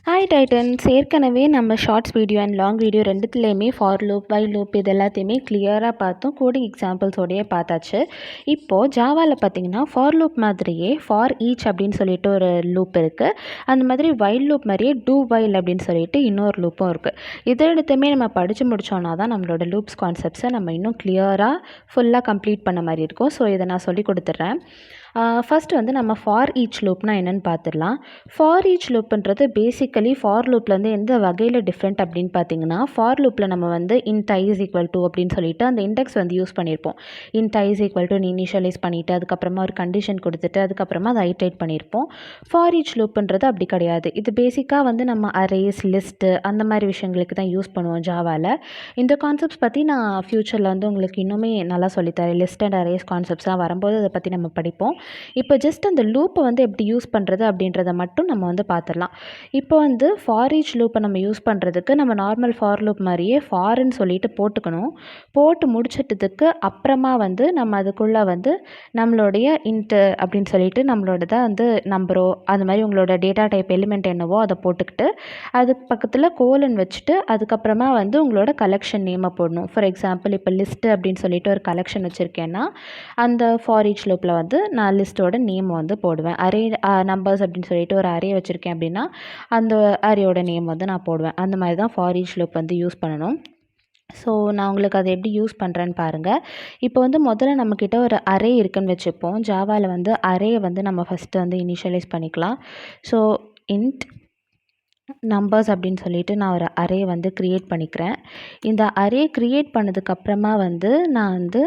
Hi titans, ஏற்கனவே நம்ம shorts video and long video ரெண்டுத்துலேயுமே ஃபார் லூப், வைல் லூப் இது எல்லாத்தையுமே கிளியராக பார்த்தோம். கோடிங் எக்ஸாம்பிள்ஸோடையே பார்த்தாச்சு. இப்போது ஜாவாவில் பார்த்தீங்கன்னா ஃபார் லூப் மாதிரியே ஃபார் ஈச் அப்படின்னு சொல்லிட்டு ஒரு லூப் இருக்குது. அந்த மாதிரி வைல் லூப் மாதிரியே டூ வைல் அப்படின்னு சொல்லிட்டு இன்னொரு லூப்பும் இருக்குது. இதை எடுத்துமே நம்ம படித்து முடித்தோன்னா தான் நம்மளோட லூப்ஸ் கான்செப்ட்ஸை நம்ம இன்னும் கிளியராக ஃபுல்லாக கம்ப்ளீட் பண்ண மாதிரி இருக்கும். ஸோ இதை நான் சொல்லி கொடுத்துட்றேன். ஃபஸ்ட்டு வந்து நம்ம ஃபார் ஈச் லூப்னால் என்னென்னு பார்த்துடலாம். ஃபார் ஈச் லூப்புன்றது பேசிக்கலி ஃபார் லூப்லேருந்து எந்த வகையில் டிஃப்ரெண்ட் அப்படின்னு பார்த்தீங்கன்னா, ஃபார் லூப்பில் நம்ம வந்து int i is equal to அப்படின்னு சொல்லிட்டு அந்த இண்டெக்ஸ் வந்து யூஸ் பண்ணியிருப்போம். Int i is equal to initialise பண்ணிவிட்டு அதுக்கப்புறமா ஒரு கண்டிஷன் கொடுத்துட்டு அதுக்கப்புறமா அதை ஐட்ரேட் பண்ணியிருப்போம். ஃபார் ஈச் லூப்புன்றது அப்படி கிடையாது. இது பேசிக்காக வந்து நம்ம அரேஸ், லிஸ்ட்டு அந்த மாதிரி விஷயங்களுக்கு தான் யூஸ் பண்ணுவோம் ஜாவாவில். இந்த கான்செப்ட்ஸ் பற்றி நான் ஃப்யூச்சரில் வந்து உங்களுக்கு இன்னுமே நல்லா சொல்லித்தரேன். லிஸ்ட் அண்ட் அரேஸ் கான்செப்ட்ஸ்லாம் வரும்போது அதை பற்றி நம்ம படிப்போம். இப்போ ஜஸ்ட் அந்த லூப்பை வந்து எப்படி யூஸ் பண்ணுறது அப்படின்றத மட்டும் நம்ம வந்து பார்த்துடலாம். இப்போ வந்து ஃபார் ஈச் லூப்பை நம்ம யூஸ் பண்ணுறதுக்கு நம்ம நார்மல் ஃபார் லூப் மாதிரியே ஃபார்ன்னு சொல்லிட்டு போட்டுக்கணும். போட்டு முடிச்சிட்டதுக்கு அப்புறமா வந்து நம்ம அதுக்குள்ளே வந்து நம்மளுடைய இன்ட்டு அப்படின்னு சொல்லிட்டு நம்மளோட தான் வந்து நம்பரோ அது மாதிரி உங்களோட டேட்டா டைப் எலிமெண்ட் என்னவோ அதை போட்டுக்கிட்டு அதுக்கு பக்கத்தில் கோலன் வச்சுட்டு அதுக்கப்புறமா வந்து உங்களோட கலெக்ஷன் நேமை போடணும். ஃபார் எக்ஸாம்பிள் இப்போ லிஸ்ட்டு அப்படின்னு சொல்லிட்டு ஒரு கலெக்ஷன் வச்சுருக்கேன்னா அந்த ஃபார் ஈச் லூப்பில் வந்து நான் லிஸ்ட்டோட நேம் வந்து போடுவேன். அரே நம்பர்ஸ் அப்படின்னு சொல்லிட்டு ஒரு அரே வச்சுருக்கேன் அப்படின்னா அந்த அரேயோட நேம் வந்து நான் போடுவேன். அந்த மாதிரி தான் ஃபார் ஈச் லூப் வந்து யூஸ் பண்ணணும். ஸோ நான் உங்களுக்கு அதை எப்படி யூஸ் பண்ணுறேன்னு பாருங்கள். இப்போ வந்து முதல்ல நம்மக்கிட்ட ஒரு அரே இருக்குன்னு வச்சுப்போம். ஜாவாவில் வந்து அரேயை வந்து நம்ம ஃபஸ்ட்டு வந்து இனிஷியலைஸ் பண்ணிக்கலாம். ஸோ இன்ட் நம்பர்ஸ் அப்படின்னு சொல்லிட்டு நான் ஒரு அரே வந்து க்ரியேட் பண்ணிக்கிறேன். இந்த அரே க்ரியேட் பண்ணதுக்கப்புறமா வந்து நான் வந்து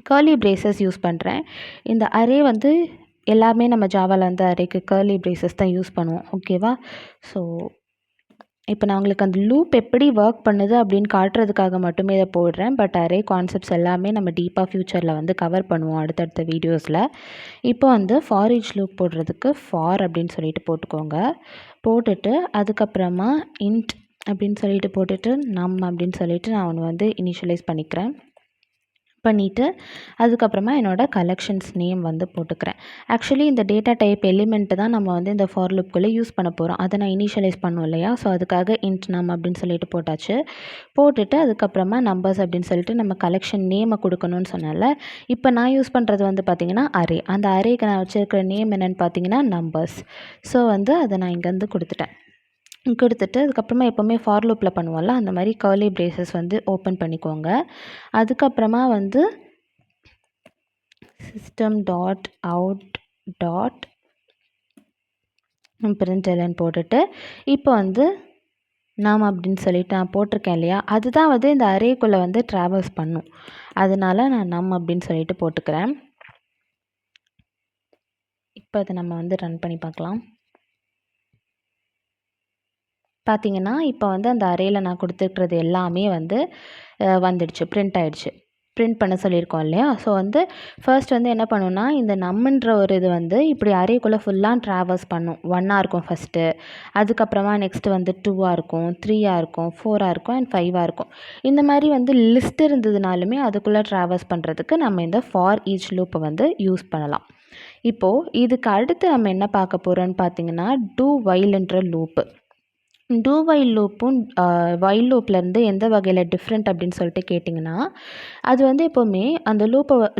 கர்லி பிரேசஸ் யூஸ் பண்ணுறேன். இந்த அரே வந்து எல்லாமே நம்ம ஜாவாவில் வந்து அரேக்கு கர்லி பிரேசஸ் தான் யூஸ் பண்ணுவோம். ஓகேவா? ஸோ இப்போ நான் உங்களுக்கு அந்த லூப் எப்படி ஒர்க் பண்ணுது அப்படின்னு காட்டுறதுக்காக மட்டுமே இதை போடுறேன். பட் அரே கான்செப்ட்ஸ் எல்லாமே நம்ம டீப்பாக ஃப்யூச்சரில் வந்து கவர் பண்ணுவோம் அடுத்தடுத்த வீடியோஸில். இப்போ வந்து ஃபார் ஈச் லூப் போடுறதுக்கு ஃபார் அப்படின்னு சொல்லிட்டு போட்டுக்கோங்க. போட்டுட்டு அதுக்கப்புறமா இன்ட் அப்படின்னு சொல்லிட்டு போட்டுட்டு நம் அப்படின்னு சொல்லிட்டு நான் ஒன்று வந்து இனிஷியலைஸ் பண்ணிக்கிறேன். பண்ணிவிட்டு அதுக்கப்புறமா என்னோடய கலெக்ஷன்ஸ் நேம் வந்து போட்டுக்கிறேன். ஆக்சுவலி இந்த டேட்டா டைப் எலிமெண்ட்டு தான் நம்ம வந்து இந்த ஃபார் லூப்குள்ளே யூஸ் பண்ண போகிறோம். அதை நான் இனிஷியலைஸ் பண்ணுவோம் இல்லையா? ஸோ அதுக்காக இன்ட் நம் அப்படின்னு சொல்லிட்டு போட்டாச்சு. போட்டுட்டு அதுக்கப்புறமா நம்பர்ஸ் அப்படின்னு சொல்லிட்டு நம்ம கலெக்ஷன் நேமை கொடுக்கணும்னு சொன்னால, இப்போ நான் யூஸ் பண்ணுறது வந்து பார்த்திங்கன்னா அரே. அந்த அரேக்கு நான் வச்சுருக்கிற நேம் என்னென்னு பார்த்தீங்கன்னா நம்பர்ஸ். ஸோ வந்து அதை நான் இங்கேருந்து கொடுத்துட்டேன். கொடுத்துட்டு அதுக்கப்புறமா எப்போவுமே ஃபார் லூப்பில் பண்ணுவோம்ல அந்த மாதிரி கர்லி பிரேசஸ் வந்து ஓப்பன் பண்ணிக்கோங்க. அதுக்கப்புறமா வந்து System.out.println போட்டுட்டு இப்போ வந்து நாம் அப்படின்னு சொல்லிட்டு நான் போட்டிருக்கேன் இல்லையா? அதுதான் வந்து இந்த அரேக்குள்ளே வந்து ட்ராவல்ஸ் பண்ணும். அதனால நான் நம் அப்படின்னு சொல்லிட்டு போட்டுக்கிறேன். இப்போ அதை நம்ம வந்து ரன் பண்ணி பார்க்கலாம். பார்த்தீங்கன்னா இப்போ வந்து அந்த அரேயில் நான் கொடுத்துருக்கிறது எல்லாமே வந்து வந்துடுச்சு, பிரிண்ட் ஆகிடுச்சு. பிரிண்ட் பண்ண சொல்லியிருக்கோம் இல்லையா? ஸோ வந்து ஃபர்ஸ்ட் வந்து என்ன பண்ணுன்னா இந்த நம்மன்ற ஒரு இது வந்து இப்படி அரேக்குள்ளே ஃபுல்லாக ட்ராவல்ஸ் பண்ணும். 1 இருக்கும் ஃபஸ்ட்டு. அதுக்கப்புறமா நெக்ஸ்ட்டு வந்து 2 இருக்கும், 3 இருக்கும், 4 இருக்கும் அண்ட் 5 இருக்கும். இந்த மாதிரி வந்து லிஸ்ட் இருந்ததுனாலுமே அதுக்குள்ளே ட்ராவல்ஸ் பண்ணுறதுக்கு நம்ம இந்த ஃபார் ஈச் லூப்பை வந்து யூஸ் பண்ணலாம். இப்போது இதுக்கு அடுத்து நம்ம என்ன பார்க்க போகிறோன்னு பார்த்தீங்கன்னா டூ வைல்ன்ற லூப்பு. டூ வைல் லூப்பும் வைல் லூப்லேருந்து எந்த வகையில் டிஃப்ரெண்ட் அப்படின்னு சொல்லிட்டு கேட்டிங்கன்னா, அது வந்து எப்போவுமே அந்த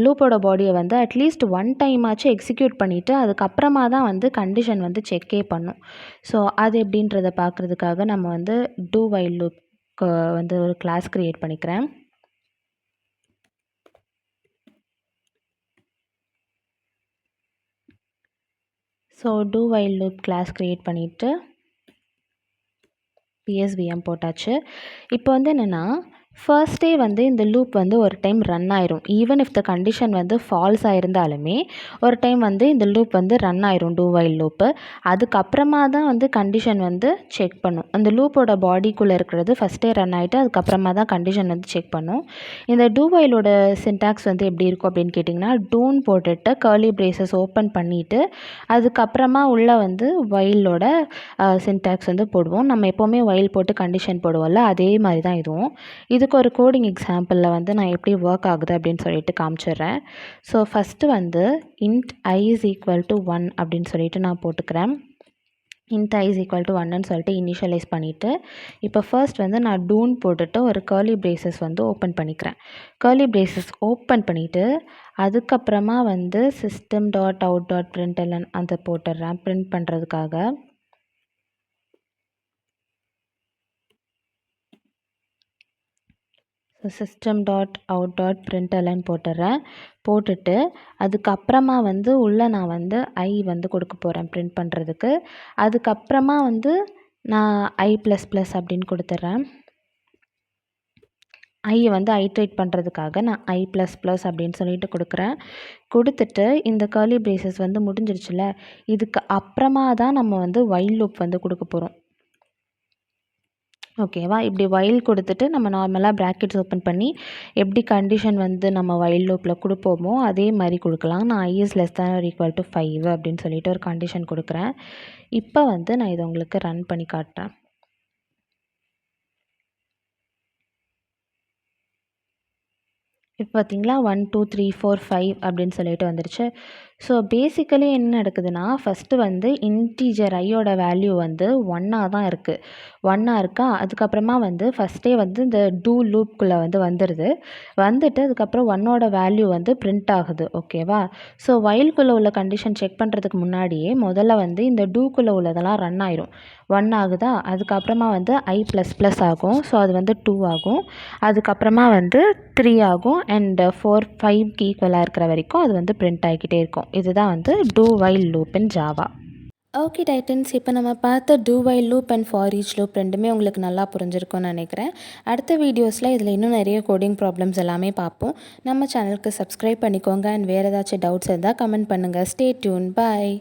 லூப்போட பாடியை வந்து அட்லீஸ்ட் 1 டைம் ஆச்சும் எக்ஸிக்யூட் பண்ணிவிட்டு அதுக்கப்புறமா தான் வந்து கண்டிஷன் வந்து செக்கே பண்ணும். ஸோ அது எப்படின்றத பார்க்குறதுக்காக நம்ம வந்து டூ வைல் லூப்க்கு வந்து ஒரு கிளாஸ் க்ரியேட் பண்ணிக்கிறேன். So do while loop class create பண்ணிவிட்டு PSVM போட்டாச்சு. இப்போ வந்து என்னென்னா ஃபர்ஸ்ட்டே வந்து இந்த லூப் வந்து ஒரு டைம் ரன் ஆயிரும். ஈவன் இஃப் த கண்டிஷன் வந்து ஃபால்ஸாக இருந்தாலுமே ஒரு டைம் வந்து இந்த லூப் வந்து ரன் ஆயிரும் டூ வைல் லூப்பு. அதுக்கப்புறமா தான் வந்து கண்டிஷன் வந்து செக் பண்ணும். அந்த லூப்போட பாடிக்குள்ளே இருக்கிறது ஃபஸ்ட்டே ரன் ஆகிட்டு அதுக்கப்புறமா தான் கண்டிஷன் வந்து செக் பண்ணும். இந்த டூ வைலோட சின்டாக்ஸ் வந்து எப்படி இருக்கும் அப்படின்னு கேட்டிங்கன்னா, டூன்னு போட்டுட்டு கர்லி பிரேசஸ் ஓப்பன் பண்ணிவிட்டு அதுக்கப்புறமா உள்ளே வந்து வைலோட சின்டாக்ஸ் வந்து போடுவோம். நம்ம எப்போவுமே வைல் போட்டு கண்டிஷன் போடுவோம்ல, அதே மாதிரி தான் இதுவும். இதுக்கு ஒரு கோடிங் எக்ஸாம்பிளில் வந்து நான் எப்படி ஒர்க் ஆகுது அப்படின்னு சொல்லிட்டு காமிச்சிடுறேன். ஸோ ஃபஸ்ட்டு வந்து int i is equal to 1 அப்படின்னு சொல்லிட்டு நான் போட்டுக்கிறேன். int I = 1ன்னு சொல்லிட்டு இனிஷியலைஸ் பண்ணிவிட்டு இப்போ ஃபர்ஸ்ட் வந்து நான் டூன்னு போட்டுட்டு ஒரு கர்லி பிரேசஸ் வந்து ஓப்பன் பண்ணிக்கிறேன். கர்லி பிரேசஸ் ஓப்பன் பண்ணிவிட்டு அதுக்கப்புறமா வந்து System.out.println அதை போட்டுடுறேன் பிரிண்ட் பண்ணுறதுக்காக. System.out.println போட்டுடுறேன். போட்டுட்டு அதுக்கப்புறமா வந்து உள்ளே நான் வந்து ஐ வந்து கொடுக்க போகிறேன் பிரிண்ட் பண்ணுறதுக்கு. அதுக்கப்புறமா வந்து நான் I++ அப்படின்னு கொடுத்துட்றேன். ஐ வந்து ஐட்ரேட் பண்ணுறதுக்காக நான் I++ அப்படின்னு சொல்லிட்டு கொடுக்குறேன். கொடுத்துட்டு இந்த கர்லி பிரேசஸ் வந்து முடிஞ்சிருச்சுல, இதுக்கு அப்புறமா தான் நம்ம வந்து வைல் லூப் வந்து கொடுக்க போகிறோம். ஓகேவா? இப்படி வைல் கொடுத்துட்டு நம்ம நார்மலாக ப்ராக்கெட்ஸ் ஓப்பன் பண்ணி எப்படி கண்டிஷன் வந்து நம்ம வைல் லூப்பில் கொடுப்போமோ அதே மாதிரி கொடுக்கலாம். நான் I is less than or equal to 5 அப்படின்னு சொல்லிட்டு ஒரு கண்டிஷன் கொடுக்குறேன். இப்போ வந்து நான் இதை உங்களுக்கு ரன் பண்ணி காட்டுறேன். இப்போ பார்த்தீங்களா 1 2 3 4 5 அப்படின்னு சொல்லிட்டு வந்துடுச்சு. ஸோ பேசிக்கலி என்ன நடக்குதுன்னா, ஃபஸ்ட்டு வந்து இன்டீஜர் ஐயோட வேல்யூ வந்து 1ஆக தான் இருக்குது. 1ஆக இருக்கா, அதுக்கப்புறமா வந்து ஃபஸ்ட்டே வந்து இந்த டூ லூப்குள்ளே வந்து வந்துடுது. வந்துட்டு அதுக்கப்புறம் 1ஓட வேல்யூ வந்து பிரிண்ட் ஆகுது. ஓகேவா? ஸோ வைல்குள்ளே உள்ள கண்டிஷன் செக் பண்ணுறதுக்கு முன்னாடியே முதல்ல வந்து இந்த டூக்குள்ளே உள்ளதெல்லாம் ரன் ஆயிரும். 1 ஆகுதா, அதுக்கப்புறமா வந்து I++ ஆகும். ஸோ அது வந்து 2 ஆகும். அதுக்கப்புறமா வந்து 3 ஆகும். அண்ட் 4 5க்கு ஈக்குவலாக இருக்கிற வரைக்கும் அது வந்து பிரிண்ட் ஆகிக்கிட்டே இருக்கும். இதுதான் வந்து டூ வைல் லூப் இன் ஜாவா. ஓகே டைட்டன்ஸ், இப்போ நம்ம பார்த்த two while loop and for each loop ரெண்டுமே உங்களுக்கு நல்லா புரிஞ்சிருக்கும்னு நினைக்கிறேன். அடுத்த வீடியோஸில் இதில் இன்னும் நிறைய கோடிங் ப்ராப்ளம்ஸ் எல்லாமே பார்ப்போம். நம்ம சேனலுக்கு சப்ஸ்கிரைப் பண்ணிக்கோங்க. அண்ட் வேறு ஏதாச்சும் டவுட்ஸ் இருந்தால் கமெண்ட் பண்ணுங்கள். Stay tune. பாய்.